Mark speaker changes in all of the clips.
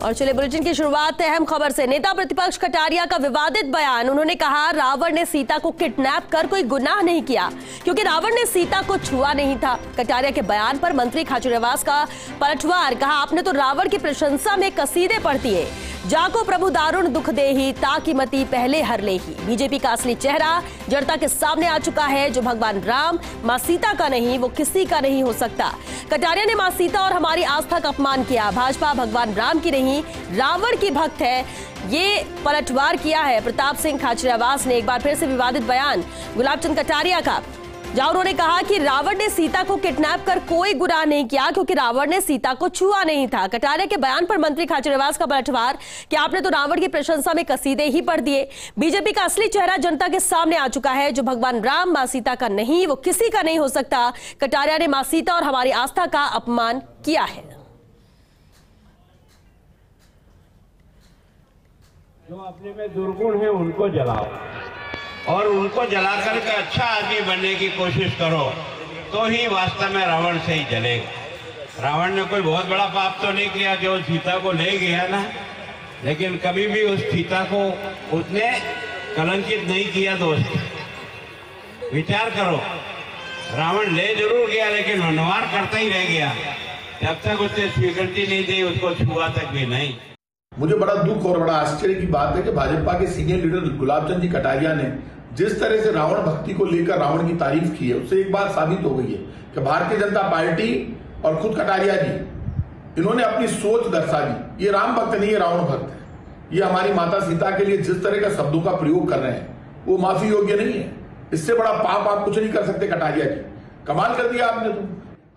Speaker 1: और चलिए बुलेटिन की शुरुआत अहम खबर से। नेता प्रतिपक्ष कटारिया का विवादित बयान। उन्होंने कहा रावण ने सीता को किडनैप कर कोई गुनाह नहीं किया क्योंकि रावण ने सीता को छुआ नहीं था। कटारिया के बयान पर मंत्री खाचरियावास का पलटवार। कहा आपने तो रावण की प्रशंसा में कसीदे पढ़ती है। जाको प्रभु दारुण दुख दे ही ताकि मती पहले हर ले ही। बीजेपी का असली चेहरा जनता के सामने आ चुका है। जो भगवान राम मां सीता का नहीं वो किसी का नहीं हो सकता। कटारिया ने मां सीता और हमारी आस्था का अपमान किया। भाजपा भगवान राम की नहीं रावण की भक्त है, ये पलटवार किया है प्रताप सिंह खाचरियावास ने। एक बार फिर से विवादित बयान गुलाब चंद कटारिया का, जहां उन्होंने कहा कि रावण ने सीता को किडनैप कर कोई गुनाह नहीं किया क्योंकि रावण ने सीता को छुआ नहीं था। कटारिया के बयान पर मंत्री खाचरियावास का पलटवार कि आपने तो रावण की प्रशंसा में कसीदे ही पढ़ दिए। बीजेपी का असली चेहरा जनता के सामने आ चुका है। जो भगवान राम मां सीता का नहीं वो किसी का नहीं हो सकता। कटारिया ने मां सीता और हमारी आस्था का अपमान किया है।
Speaker 2: जो अपने में दुर्गुण है उनको जलाओ और उनको जलाकर के अच्छा आदमी बनने की कोशिश करो तो ही वास्तव में रावण से ही जलेगा। रावण ने कोई बहुत बड़ा पाप तो नहीं किया जो सीता को ले गया ना, लेकिन कभी भी उस सीता को उसने कलंकित नहीं किया। दोस्त विचार करो, रावण ले जरूर गया लेकिन मनवार करता ही रह गया। जब तक उसने स्वीकृति नहीं दी उसको छुआ तक भी नहीं।
Speaker 3: मुझे बड़ा दुख और बड़ा आश्चर्य की बात है कि भाजपा के सीनियर लीडर गुलाब चंद जी कटारिया ने जिस तरह से रावण भक्ति को लेकर रावण की तारीफ की है उससे एक बात साबित हो गई है कि भारतीय जनता पार्टी और खुद कटारिया जी इन्होंने अपनी सोच दर्शा दी। ये राम भक्त नहीं है, रावण भक्त है। ये हमारी माता सीता के लिए जिस तरह का शब्दों का प्रयोग कर रहे हैं वो माफी योग्य नहीं है। इससे बड़ा पाप आप कुछ नहीं कर सकते। कटारिया जी कमाल कर दिया आपने।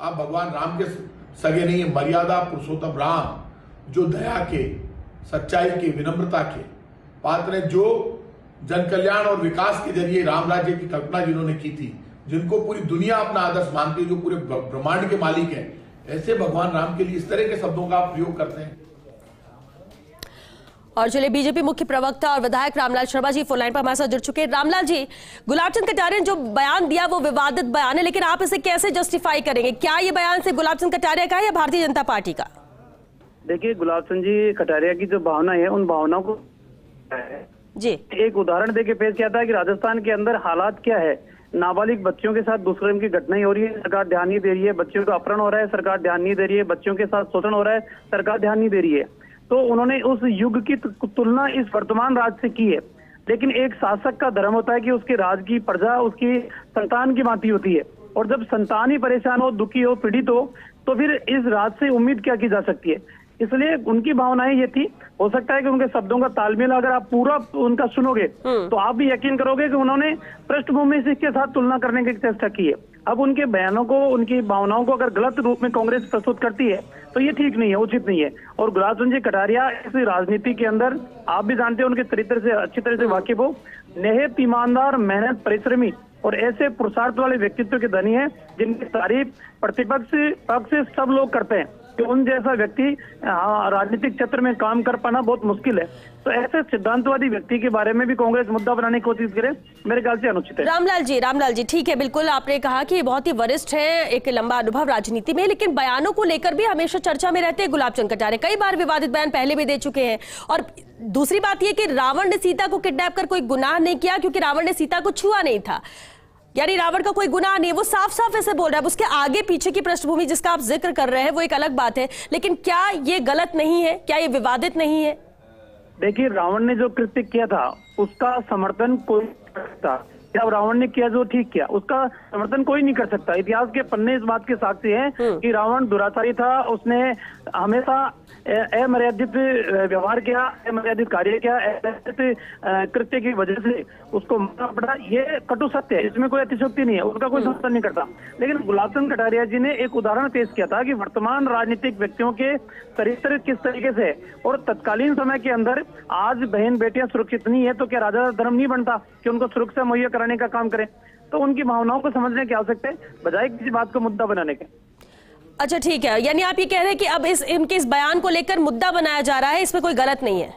Speaker 3: आप भगवान राम के सगे नहीं है। मर्यादा पुरुषोत्तम राम जो दया के, सच्चाई के, विनम्रता के पात्र हैं, जो जन कल्याण और विकास के जरिए राम राज्य की कल्पना जिन्होंने की थी, जिनको पूरी दुनिया अपना आदर्श मानती है, जो पूरे ब्रह्मांड के मालिक हैं, ऐसे भगवान राम के लिए इस तरह के शब्दों का आप प्रयोग करते हैं।
Speaker 1: और चलिए बीजेपी मुख्य प्रवक्ता और विधायक रामलाल शर्मा जी फोन लाइन पर हमारे साथ जुड़ चुके हैं। रामलाल जी, गुलाब चंद कटारिया ने जो बयान दिया वो विवादित बयान है, लेकिन आप इसे कैसे जस्टिफाई करेंगे? क्या ये बयान सिर्फ गुलाब चंद कटारिया का है या भारतीय जनता पार्टी का?
Speaker 4: देखिए, गुलाब चंद जी कटारिया की जो भावना है उन भावनाओं को
Speaker 1: जी
Speaker 4: एक उदाहरण देके पेश किया था कि राजस्थान के अंदर हालात क्या है। नाबालिग बच्चियों के साथ दुष्कर्म की घटनाएं हो रही है, सरकार ध्यान नहीं दे रही है। बच्चियों का अपहरण हो रहा है, सरकार ध्यान नहीं दे रही है। बच्चियों के साथ शोषण हो रहा है, सरकार ध्यान नहीं दे रही है। तो उन्होंने उस युग की तुलना इस वर्तमान राज से की है। लेकिन एक शासक का धर्म होता है कि उसके राज की प्रजा उसकी संतान की भांति होती है, और जब संतान ही परेशान हो, दुखी हो, पीड़ित हो, तो फिर इस राज से उम्मीद क्या की जा सकती है। इसलिए उनकी भावनाएं ये थी। हो सकता है कि उनके शब्दों का तालमेल अगर आप पूरा उनका सुनोगे तो आप भी यकीन करोगे कि उन्होंने पृष्ठभूमि से इसके साथ तुलना करने की चेष्टा की है। अब उनके बयानों को, उनकी भावनाओं को अगर गलत रूप में कांग्रेस प्रस्तुत करती है तो ये ठीक नहीं है, उचित नहीं है। और गुलाब चंद जी कटारिया इस राजनीति के अंदर आप भी जानते हैं, उनके चरित्र से अच्छी तरह से वाकिफ हो। निहत ईमानदार, मेहनत, परिश्रमी और ऐसे पुरुषार्थ वाले व्यक्तित्व के धनी है जिनकी तारीफ प्रतिपक्ष पक्ष से सब लोग करते हैं कि उन जैसा व्यक्ति राजनीतिक क्षेत्र में काम कर पाना बहुत मुश्किल है। तो ऐसे सिद्धांतवादी व्यक्ति के बारे में भी कांग्रेस मुद्दा बनाने की कोशिश करे, मेरे ख्याल से अनुचित है।
Speaker 1: रामलाल जी ठीक है, बिल्कुल आपने कहा कि बहुत ही वरिष्ठ है, एक लंबा अनुभव राजनीति में, लेकिन बयानों को लेकर भी हमेशा चर्चा में रहते हैं गुलाब चंद कटारिया। कई बार विवादित बयान पहले भी दे चुके हैं। और दूसरी बात यह कि रावण ने सीता को किडनैप कर कोई गुनाह नहीं किया क्योंकि रावण ने सीता को छुआ नहीं था, यानी रावण का कोई गुनाह नहीं। वो साफ साफ ऐसे बोल रहा है। उसके आगे पीछे की पृष्ठभूमि जिसका आप जिक्र कर रहे हैं वो एक अलग बात है, लेकिन क्या ये गलत नहीं है? क्या ये विवादित नहीं है?
Speaker 4: देखिए, रावण ने जो कृत्य किया था उसका समर्थन कोई नहीं कर सकता। जब रावण ने किया जो ठीक किया उसका समर्थन कोई नहीं कर सकता। इतिहास के पन्ने इस बात के साक्षी हैं कि रावण दुराचारी था। उसने हमेशा अमर्यादित व्यवहार किया, अमर्यादित कार्य किया, अमर्यादित कृत्य की वजह से उसको मारना पड़ा। ये कटु सत्य है, इसमें कोई अतिशयोक्ति नहीं है, उसका कोई समर्थन नहीं करता। लेकिन गुलाब चंद कटारिया जी ने एक उदाहरण पेश किया था कि वर्तमान राजनीतिक व्यक्तियों के चरित्र किस तरीके से, और तत्कालीन समय के अंदर आज बहन बेटियां सुरक्षित नहीं है तो क्या राजा धर्म नहीं बनता कि उनको सुरक्षा मुहैया कराने का काम करें? तो उनकी भावनाओं को समझने की आवश्यकता है बजाय किसी बात को मुद्दा बनाने के।
Speaker 1: अच्छा ठीक है, यानी आप ये कह रहे हैं कि अब इनके इस बयान को लेकर मुद्दा बनाया जा रहा है, इसमें कोई गलत नहीं है?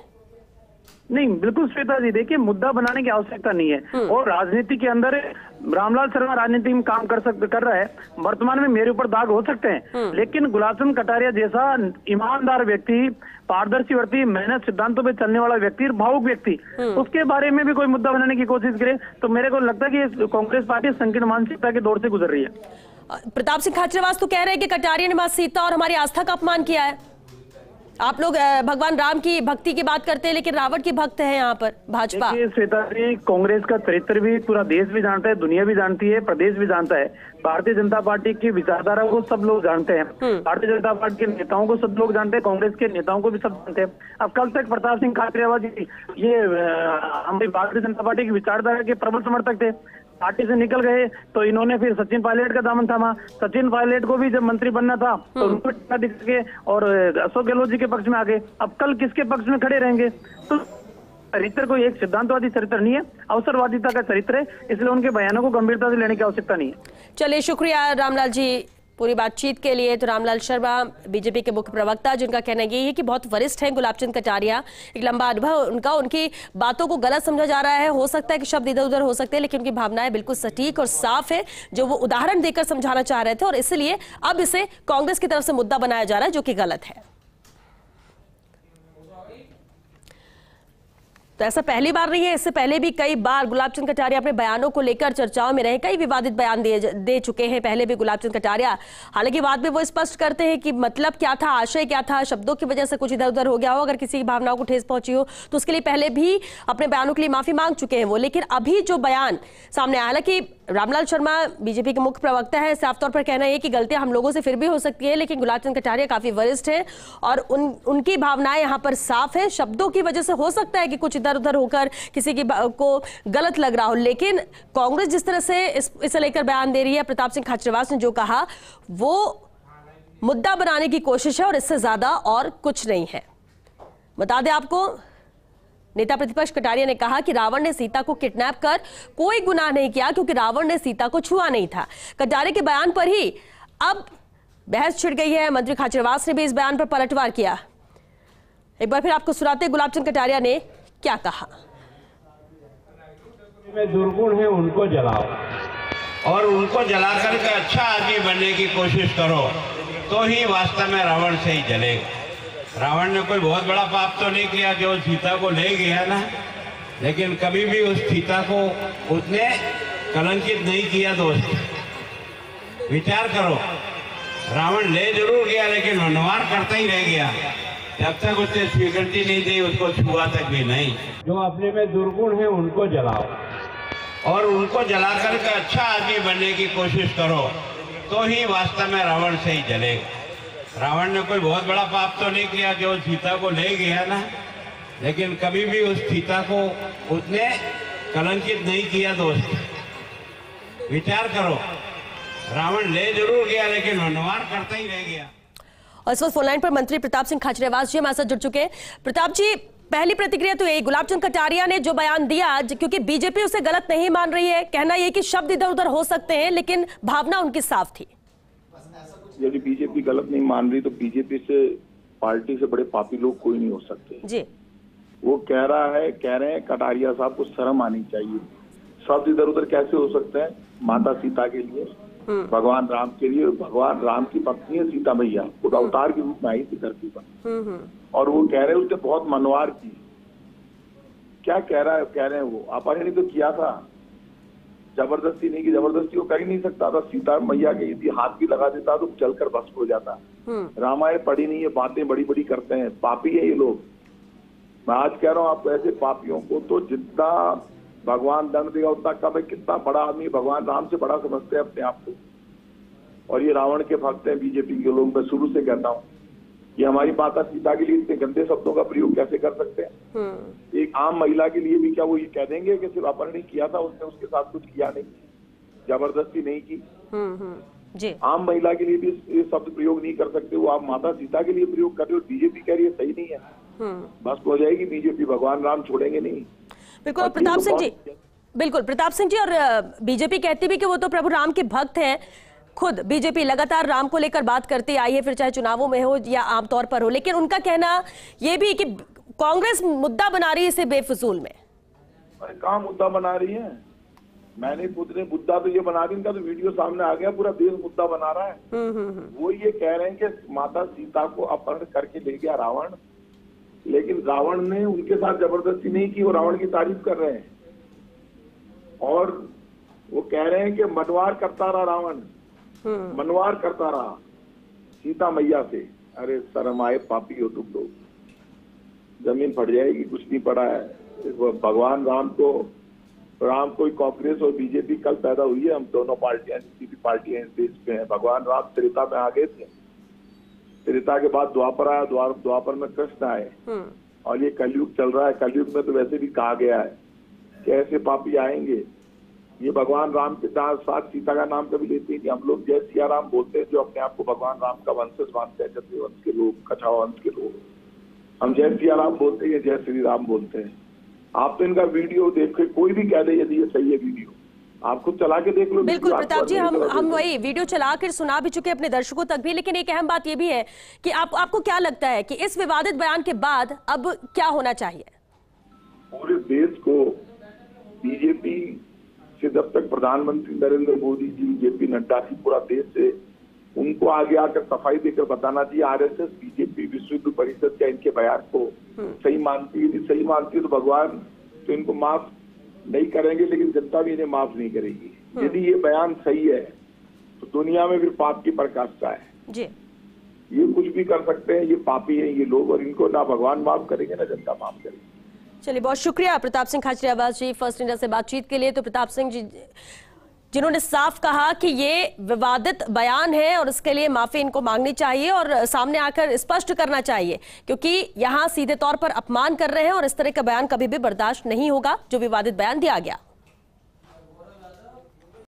Speaker 4: नहीं, बिल्कुल श्वेता जी, देखिए मुद्दा बनाने की आवश्यकता नहीं है। और राजनीति के अंदर रामलाल शर्मा राजनीति में काम कर रहा है, वर्तमान में मेरे ऊपर दाग हो सकते हैं, लेकिन गुलाबचंद कटारिया जैसा ईमानदार व्यक्ति, पारदर्शी व्यक्ति, मेहनत सिद्धांतों पे चलने वाला व्यक्ति, भावुक व्यक्ति, उसके बारे में भी कोई मुद्दा बनाने की कोशिश करे तो मेरे को लगता है कि कांग्रेस पार्टी संकीर्ण मानसिकता के दौर से गुजर रही है।
Speaker 1: प्रताप सिंह खाचरियावास तो कह रहे हैं कि कटारिया ने मां सीता और हमारी आस्था का अपमान किया है। आप लोग भगवान राम की भक्ति की बात करते हैं, लेकिन रावण की भक्त है यहाँ पर भाजपा।
Speaker 4: श्वेता जी, कांग्रेस का चरित्र भी पूरा देश भी जानता है, दुनिया भी जानती है, प्रदेश भी जानता है। भारतीय जनता पार्टी की विचारधारा को सब लोग जानते हैं, भारतीय जनता पार्टी के नेताओं को सब लोग जानते हैं, कांग्रेस के नेताओं को भी सब जानते हैं। अब कल तक प्रताप सिंह खाचरियावास जी ये हमारी भारतीय जनता पार्टी की विचारधारा के प्रबल समर्थक थे। पार्टी से निकल गए तो इन्होंने फिर सचिन पायलट का दामन थामा। सचिन पायलट को भी जब मंत्री बनना था तो उनको टिक्का दिख के और अशोक गहलोत जी के पक्ष में आ गए। अब कल किसके पक्ष में खड़े रहेंगे? तो चरित्र कोई एक सिद्धांतवादी चरित्र नहीं है, अवसरवादिता का चरित्र है, इसलिए उनके बयानों को गंभीरता से लेने की आवश्यकता नहीं है।
Speaker 1: चलिए, शुक्रिया रामलाल जी पूरी बातचीत के लिए। तो रामलाल शर्मा बीजेपी के मुख्य प्रवक्ता, जिनका कहना यही है कि बहुत वरिष्ठ हैं गुलाबचंद कटारिया, एक लंबा अनुभव उनकी बातों को गलत समझा जा रहा है, हो सकता है कि शब्द इधर उधर हो सकते हैं, लेकिन उनकी भावनाएं बिल्कुल सटीक और साफ है, जो वो उदाहरण देकर समझाना चाह रहे थे, और इसलिए अब इसे कांग्रेस की तरफ से मुद्दा बनाया जा रहा है, जो कि गलत है। तो ऐसा पहली बार नहीं है, इससे पहले भी कई बार गुलाबचंद कटारिया अपने बयानों को लेकर चर्चाओं में रहे, कई विवादित बयान दे चुके हैं पहले भी गुलाबचंद कटारिया। हालांकि बाद में वो स्पष्ट करते हैं कि मतलब क्या था, आशय क्या था, शब्दों की वजह से कुछ इधर उधर हो गया हो, अगर किसी की भावनाओं को ठेस पहुंची हो तो उसके लिए पहले भी अपने बयानों के लिए माफी मांग चुके हैं वो। लेकिन अभी जो बयान सामने आया, हालांकि रामलाल शर्मा बीजेपी के मुख्य प्रवक्ता है, साफ तौर पर कहना है कि गलतियां हम लोगों से फिर भी हो सकती है, लेकिन गुलाबचंद कटारिया काफी वरिष्ठ हैं और उनकी भावनाएं यहां पर साफ है। शब्दों की वजह से हो सकता है कि कुछ इधर उधर होकर किसी की को गलत लग रहा हो, लेकिन कांग्रेस जिस तरह से इसे लेकर बयान दे रही है, प्रताप सिंह खाचरियावास ने जो कहा वो मुद्दा बनाने की कोशिश है और इससे ज्यादा और कुछ नहीं है। बता दें आपको, नेता प्रतिपक्ष कटारिया ने कहा कि रावण ने सीता को किडनैप कर कोई गुनाह नहीं किया, क्योंकि रावण ने सीता को छुआ नहीं था। कटारिया के बयान पर ही अब बहस छिड़ गई है। मंत्री खाचरियावास ने भी इस बयान पर पलटवार किया। एक बार फिर आपको सुनाते गुलाबचंद कटारिया ने क्या कहा।
Speaker 2: में दुर्गुण है उनको जलाओ और उनको जला करके अच्छा आदमी बनने की कोशिश करो, तो ही वास्तव में रावण से ही जलेगा। रावण ने कोई बहुत बड़ा पाप तो नहीं किया जो सीता को ले गया ना, लेकिन कभी भी उस सीता को उसने कलंकित नहीं किया। दोस्त विचार करो, रावण ले जरूर गया लेकिन मनवार करता ही रह गया, जब तक उसने स्वीकृति नहीं दी उसको छुआ तक भी नहीं। जो अपने में दुर्गुण है उनको जलाओ और उनको जला करके अच्छा आदमी बनने की कोशिश करो, तो ही वास्तव में रावण से ही जलेगा। रावण ने कोई बहुत बड़ा पाप तो नहीं किया जो सीता को ले गया ना, लेकिन कभी भी उस सीता को उसने कलंकित नहीं किया। दोस्त विचार करो, रावण ले जरूर गया लेकिन मनवार करता ही रह गया।
Speaker 1: और इस वक्त फोनलाइन पर मंत्री प्रताप सिंह खाचरियावास जी हमारे साथ जुड़ चुके हैं। प्रताप जी, पहली प्रतिक्रिया तो यही, गुलाबचंद कटारिया ने जो बयान दिया, क्योंकि बीजेपी उसे गलत नहीं मान रही है, कहना यह कि शब्द इधर उधर हो सकते हैं लेकिन भावना उनकी साफ थी।
Speaker 5: यदि बीजेपी गलत नहीं मान रही तो बीजेपी से पार्टी से बड़े पापी लोग कोई नहीं हो सकते
Speaker 1: जी।
Speaker 5: वो कह रहे हैं कटारिया साहब को शर्म आनी चाहिए। शब्द इधर उधर कैसे हो सकते हैं? माता सीता के लिए, भगवान राम के लिए, भगवान राम की पत्नी है सीता मैया, खुद अवतार के रूप में आई थी धरती पर, और वो कह रहे हैं उसने बहुत मनवार की। क्या कह रहे हैं वो अपहरण ही तो किया था, जबरदस्ती नहीं की। जबरदस्ती वो कर ही नहीं सकता था। सीता मैया के यदि हाथ भी लगा देता तो जलकर भस्म हो जाता। रामायण पढ़ी नहीं है, बातें बड़ी बड़ी करते हैं, पापी है ये लोग। मैं आज कह रहा हूँ आपको, ऐसे पापियों को तो जितना भगवान दंड देगा उतना कम है। कितना बड़ा आदमी भगवान राम से बड़ा समझते हैं अपने आप को, और ये रावण के भक्त हैं बीजेपी के लोग। मैं शुरू से कहता हूँ ये हमारी माता सीता के लिए इतने गंदे शब्दों का प्रयोग कैसे कर सकते हैं? एक आम महिला के लिए भी क्या वो ये कह देंगे कि सिर्फ अपहरण ही किया था, उसने उसके साथ कुछ किया नहीं, जबरदस्ती नहीं की?
Speaker 1: जी।
Speaker 5: आम महिला के लिए भी ये शब्द प्रयोग नहीं कर सकते, वो आप माता सीता के लिए प्रयोग कर रहे हो। बीजेपी कह रही है सही नहीं है, बस हो जाएगी बीजेपी, भगवान राम छोड़ेंगे नहीं।
Speaker 1: बिल्कुल प्रताप सिंह जी, बिल्कुल प्रताप सिंह जी, और बीजेपी कहती भी कि वो तो प्रभु राम के भक्त हैं। खुद बीजेपी लगातार राम को लेकर बात करती आई है, फिर चाहे चुनावों में हो या आमतौर पर हो, लेकिन उनका कहना यह भी कि कांग्रेस मुद्दा बना रही है इसे बेफिजूल में।
Speaker 5: अरे कहाँ मुद्दा बना रही है? मैंने खुद ने मुद्दा तो ये बना दी, इनका तो वीडियो सामने आ गया, पूरा देश मुद्दा बना रहा है। वो ये कह रहे हैं कि माता सीता को अपहरण करके ले गया रावण, लेकिन रावण ने उनके साथ जबरदस्ती नहीं की, वो रावण की तारीफ कर रहे हैं। और वो कह रहे हैं कि मनवार करता रहा रावण, मनवार करता रहा सीता मैया से। अरे शर्म आए, पापी हो तुम लोग, जमीन फट जाएगी, कुछ नहीं पड़ा है। भगवान राम कोई कांग्रेस और बीजेपी कल पैदा हुई है, हम दोनों पार्टियां जितनी भी पार्टियां इस देश में हैं। भगवान राम त्रेता में आ गए थे, त्रेता के बाद द्वापर आया, द्वापर में कृष्ण आए, और ये कलयुग चल रहा है। कलयुग में तो वैसे भी कहा गया है कि ऐसे पापी आएंगे। ये भगवान राम के साथ सीता का नाम कभी लेते हैं कि हम लोग जय सिया राम बोलते हैं, जो अपने आप को भगवान राम का वंशज मानते हैं, क्षत्रिय वंश के लोग, कछावा वंश के लोग, हम जय सिया राम बोलते हैं, जय श्री राम बोलते हैं। आप तो इनका वीडियो देख के कोई भी कह दे यदि ये सही है वीडियो, आप खुद चला के देख लो।
Speaker 1: बिल्कुल प्रताप जी, हम वही वीडियो चला कर सुना भी चुके अपने दर्शकों तक भी, लेकिन एक अहम बात ये भी है कि आपको क्या लगता है कि इस विवादित बयान के बाद अब क्या होना चाहिए?
Speaker 5: पूरे देश को बीजेपी से जब तक प्रधानमंत्री नरेंद्र मोदी जी, जेपी नड्डा जी, पूरा देश से उनको आगे आकर सफाई देकर बताना चाहिए। आरएसएस, बीजेपी, विश्व हिंदू परिषद क्या इनके बयान को सही मानती है? यदि सही मानती है तो भगवान तो इनको माफ नहीं करेंगे, लेकिन जनता भी इन्हें माफ नहीं करेगी। यदि ये बयान सही है तो दुनिया में फिर पाप की पराकाष्ठा है
Speaker 1: जी।
Speaker 5: ये कुछ भी कर सकते हैं, ये पापी हैं ये लोग, और इनको ना भगवान माफ करेंगे ना जनता माफ करेगी।
Speaker 1: चलिए, बहुत शुक्रिया प्रताप सिंह खाचरियावास जी फर्स्ट इंडिया से बातचीत के लिए। तो प्रताप सिंह जी जिन्होंने साफ कहा कि ये विवादित बयान है और इसके लिए माफी इनको मांगनी चाहिए और सामने आकर स्पष्ट करना चाहिए, क्योंकि यहां सीधे तौर पर अपमान कर रहे हैं और इस तरह का बयान कभी भी बर्दाश्त नहीं होगा जो विवादित बयान दिया गया।